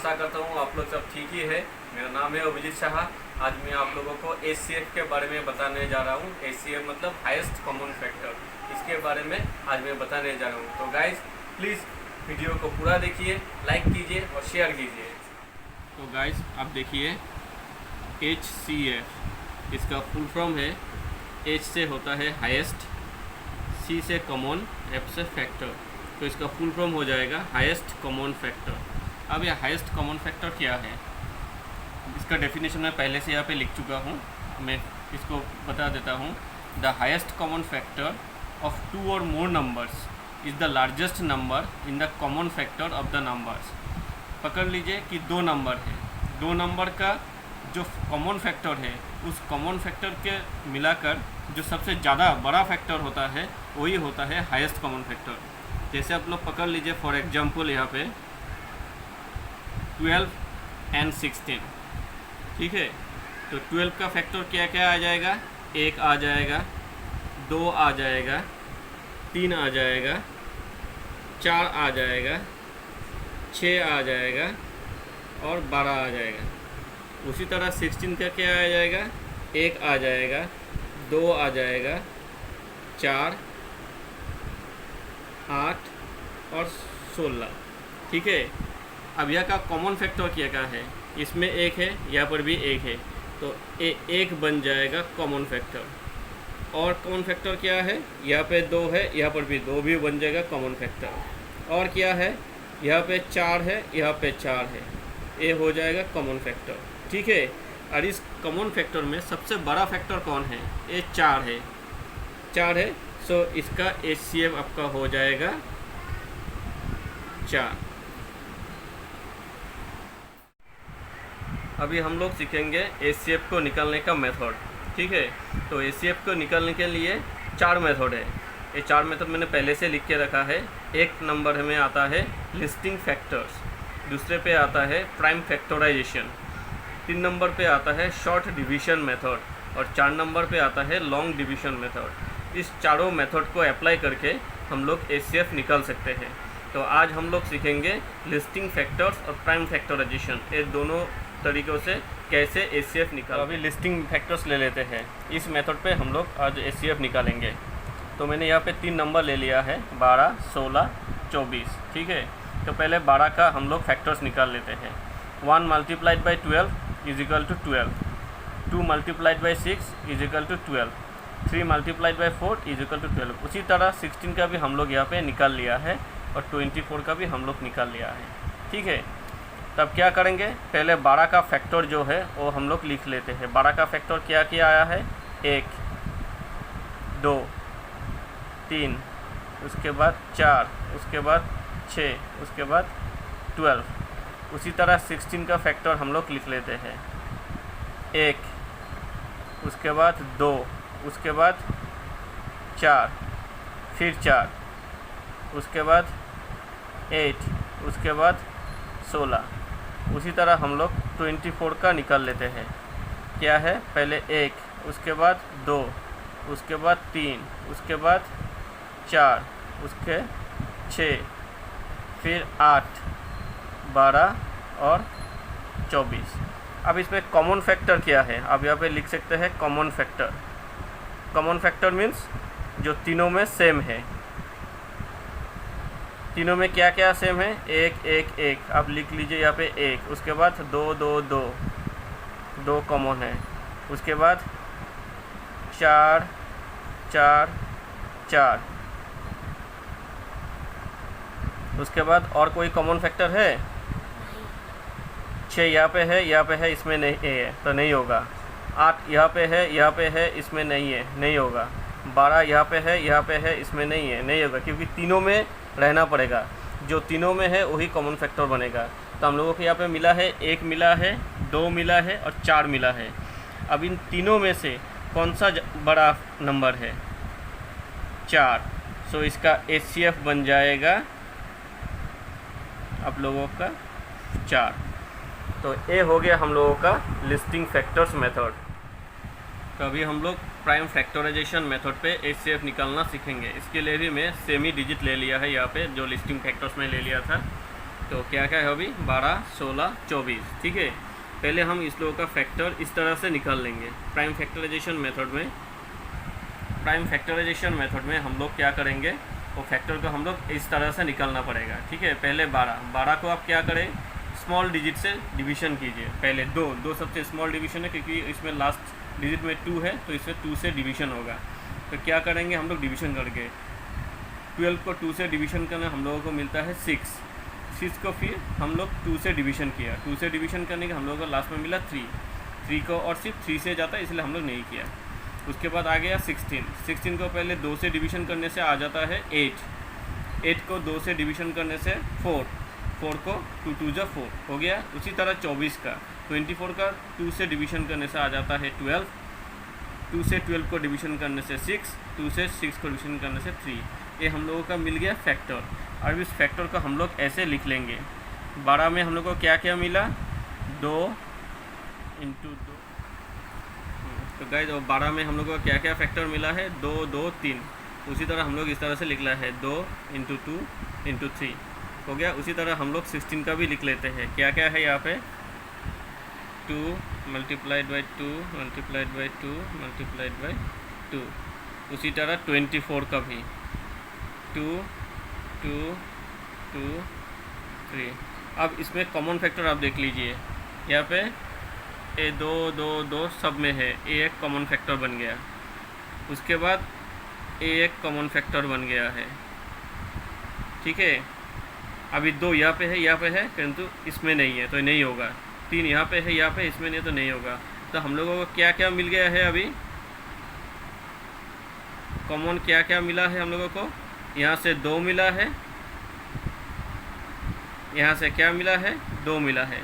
आशा करता हूँ आप लोग सब ठीक ही है। मेरा नाम है अभिजीत शाह। आज मैं आप लोगों को HCF के बारे में बताने जा रहा हूँ। HCF मतलब हाईएस्ट कॉमन फैक्टर, इसके बारे में आज मैं बताने जा रहा हूँ। तो गाइस प्लीज़ वीडियो को पूरा देखिए, लाइक कीजिए और शेयर कीजिए। तो गाइस आप देखिए HCF, इसका फुल फॉर्म है H से होता है हाईएस्ट, C से कॉमन, F से फैक्टर। तो इसका फुल फॉर्म हो जाएगा हाईएस्ट कॉमन फैक्टर। अब यह हाईएस्ट कॉमन फैक्टर क्या है, इसका डेफिनेशन मैं पहले से यहाँ पे लिख चुका हूँ, मैं इसको बता देता हूँ। The highest common factor of two or more numbers is the largest number in the common factor of the numbers. पकड़ लीजिए कि दो नंबर है, दो नंबर का जो कॉमन फैक्टर है उस कॉमन फैक्टर के मिलाकर जो सबसे ज़्यादा बड़ा फैक्टर होता है वही होता है हाईएस्ट कॉमन फैक्टर। जैसे आप लोग पकड़ लीजिए फॉर एग्जांपल यहाँ पे 12 और 16, ठीक है। तो 12 का फैक्टर क्या क्या आ जाएगा, 1 आ जाएगा, 2 आ जाएगा, 3 आ जाएगा, 4 आ जाएगा, 6 आ जाएगा और 12 आ जाएगा। उसी तरह 16 का क्या आ जाएगा, 1 आ जाएगा, 2 आ जाएगा, 4, 8 और 16, ठीक है। अब यह का कॉमन फैक्टर क्या का है, इसमें 1 है, यहाँ पर भी 1 है, तो 1 बन जाएगा कॉमन फैक्टर। और कॉमन फैक्टर क्या है, यहाँ पे 2 है, यहाँ पर भी 2 भी बन जाएगा कॉमन फैक्टर। और क्या है, यहाँ पे 4 है, यहाँ पे 4 है, ये हो जाएगा कॉमन फैक्टर, ठीक है। और इस कॉमन फैक्टर में सबसे बड़ा फैक्टर कौन है, ये 4 है, 4 है। सो इसका HCF आपका हो जाएगा 4। अभी हम लोग सीखेंगे HCF को निकालने का मेथड, ठीक है। तो HCF को निकालने के लिए 4 मेथड है। ये 4 मेथड मैंने पहले से लिख के रखा है। एक नंबर में आता है लिस्टिंग फैक्टर्स, दूसरे पे आता है प्राइम फैक्टराइजेशन, 3 नंबर पे आता है शॉर्ट डिवीजन मेथड और 4 नंबर पे आता है लॉन्ग डिवीजन मेथड। इस चारों मेथड को अप्लाई करके हम लोग HCF निकाल सकते हैं। तो आज हम लोग सीखेंगे लिस्टिंग फैक्टर्स और प्राइम फैक्टराइजेशन, ये दोनों तरीक़ों से कैसे HCF निकाल। अभी लिस्टिंग फैक्टर्स ले लेते हैं। इस मेथड पे हम लोग आज HCF निकालेंगे। तो मैंने यहाँ पे 3 नंबर ले लिया है, 12, 16, 24, ठीक है। तो पहले 12 का हम लोग फैक्टर्स निकाल लेते हैं। 1 multiplied by 12 is equal to 12, 2 multiplied by 6 is equal to 12, 3 multiplied by 4 is equal to 12। उसी तरह 16 का भी हम लोग यहाँ पे निकाल लिया है और 24 का भी हम लोग निकाल लिया है, ठीक है। तब क्या करेंगे, पहले 12 का फैक्टर जो है वो हम लोग लिख लेते हैं। 12 का फैक्टर क्या क्या आया है, 1, 2, 3, उसके बाद 4, उसके बाद 6, उसके बाद 12। उसी तरह 16 का फैक्टर हम लोग लिख लेते हैं, 1, उसके बाद 2, उसके बाद 4, फिर 4, उसके बाद 8, उसके बाद 16। उसी तरह हम लोग 24 का निकाल लेते हैं। क्या है, पहले 1, उसके बाद 2, उसके बाद 3, उसके बाद 4, उसके 6, फिर 8, 12 और 24। अब इसमें कॉमन फैक्टर क्या है, अब यहाँ पे लिख सकते हैं common factor. Common factor means जो तीनों में सेम है। तीनों में क्या क्या सेम है, 1, 1, 1। आप लिख लीजिए यहाँ पे 1, उसके बाद 2, 2, 2, 2 कॉमन है, उसके बाद 4, 4, 4, उसके बाद और कोई कॉमन फैक्टर है, 6 यहाँ पे है, यहाँ पे है, इसमें नहीं है तो नहीं होगा। 8 यहाँ पे है, यहाँ पे है, इसमें नहीं है, नहीं होगा। 12 यहाँ पे है, यहाँ पे है, इसमें नहीं है, नहीं होगा, क्योंकि तीनों में रहना पड़ेगा। जो तीनों में है वही कॉमन फैक्टर बनेगा। तो हम लोगों को यहाँ पे मिला है, 1 मिला है, 2 मिला है और 4 मिला है। अब इन तीनों में से कौन सा बड़ा नंबर है, 4। सो इसका HCF बन जाएगा आप लोगों का 4। तो ये हो गया हम लोगों का लिस्टिंग फैक्टर्स मेथड। तो अभी हम लोग प्राइम फैक्टराइजेशन मेथड पे HCF निकालना सीखेंगे। इसके लिए भी मैं सेमी डिजिट ले लिया है यहाँ पे, जो लिस्टिंग फैक्टर्स में ले लिया था। तो क्या क्या है अभी 12, 16, 24, ठीक है। पहले हम इस लोगों का फैक्टर इस तरह से निकाल लेंगे। प्राइम फैक्टराइजेशन मेथड में हम लोग क्या करेंगे, वो फैक्टर को हम लोग इस तरह से निकालना पड़ेगा, ठीक है। पहले 12 को आप क्या करें, स्मॉल डिजिट से डिवीज़न कीजिए। पहले दो सबसे स्मॉल डिवीज़न है, क्योंकि इसमें लास्ट डिजिट में 2 है, तो इससे 2 से डिवीज़न होगा। तो क्या करेंगे हम लोग, डिवीज़न करके 12 को 2 से डिवीज़न करना हम लोगों को मिलता है 6 को फिर हम लोग 2 से डिवीज़न किया, 2 से डिवीज़न करने के हम लोगों को लास्ट में मिला 3 को, और सिर्फ 3 से जाता है इसलिए हम लोग नहीं किया। उसके बाद आ गया 16 को पहले 2 से डिवीज़न करने से आ जाता है 8 को 2 से डिवीज़न करने से 4 को 2 2 जा 4 हो गया। उसी तरह 24 का 24 का 2 से डिवीज़न करने से आ जाता है 12, 2 से 12 को डिवीज़न करने से 6, 2 से 6 को डिवीज़न करने से 3। ये हम लोगों का मिल गया फैक्टर। अब इस फैक्टर को हम लोग ऐसे लिख लेंगे। 12 में हम लोग को क्या क्या मिला, 2 × 2। तो गाइस 12 में हम लोग को क्या क्या फैक्टर मिला है, 2 2 3। उसी तरह हम लोग इस तरह से लिख रहा है 2 × 2 × 3 हो गया। उसी तरह हम लोग 16 का भी लिख लेते हैं। क्या क्या है यहाँ पे, 2 × 2 × 2 उसी तरह 24 का भी 2 2 2 3। अब इसमें कॉमन फैक्टर आप देख लीजिए, यहाँ पे ए 2 2 2 सब में है, ए एक कॉमन फैक्टर बन गया। उसके बाद ए एक कॉमन फैक्टर बन गया है, ठीक है। अभी 2 यहाँ पे है परंतु इसमें नहीं है तो नहीं होगा। 3 यहाँ पे है, यहाँ पे इसमें नहीं तो नहीं होगा। तो हम लोगों को क्या क्या मिल गया है, अभी कॉमन क्या क्या मिला है हम लोगों को, यहाँ से 2 मिला है, यहाँ से क्या मिला है, 2 मिला है।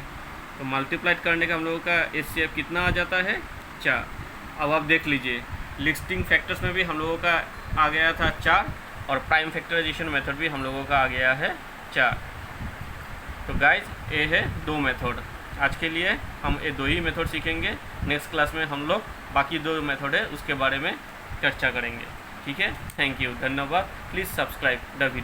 तो मल्टीप्लाइड करने का हम लोगों का HCF कितना आ जाता है, 4। अब आप देख लीजिए, लिस्टिंग फैक्टर्स में भी हम लोगों का आ गया था 4, और प्राइम फैक्टराइजेशन मेथड भी हम लोगों का आ गया है 4। तो गाइज ये है 2 मेथड। आज के लिए हम ये 2 ही मेथड सीखेंगे। नेक्स्ट क्लास में हम लोग बाकी 2 मेथड है उसके बारे में चर्चा करेंगे, ठीक है। थैंक यू, धन्यवाद। Please subscribe the video.